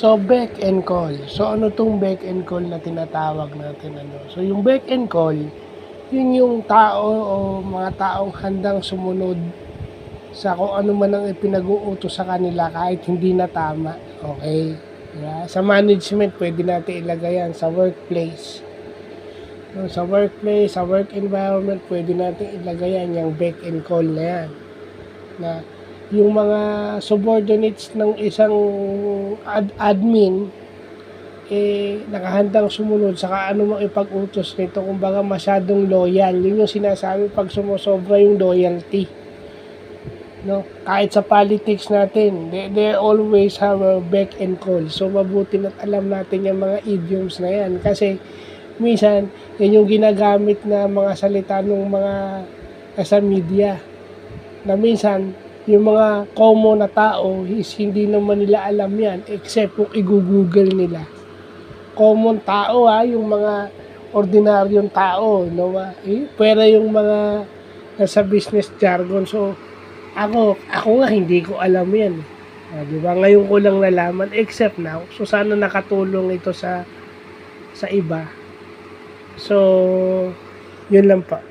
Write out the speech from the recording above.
So, back and call. So, ano 'tong back and call na tinatawag natin ano? So, yung back and call, yun yung tao o mga taong handang sumunod sa kung ano man ang ipinag-uutos sa kanila kahit hindi na tama, okey? 'Di ba? Sa management puwede natin ilagay yan, sa workplace. Sa workplace, sa work environment puwede natin ilagay yan, yang back and call na yan, na yung mga subordinates ng isang admin, nakahandang sumunod sa kung ano mang ipag-utos nito, kumbaga masyadong loyal. Yun yung sinasabi 'pag sumosobra yung loyalty, 'no? Kahit sa politics natin, they always have a back and call. So, mabuti na't alam natin yung mga idioms na yan kasi minsan yan yung ginagamit na mga salita nung mga nasa media, na minsan yung mga common na tao is hindi naman nila alam yan except kung i-go-google nila. Common tao yung mga ordinaryong tao, no, pwera yung mga nasa business jargon. So, ako nga hindi ko alam yan, eh. 'Di ba? Ngayon ko lang nalaman except now. So, sana nakatulong ito sa iba. So, yun lang po.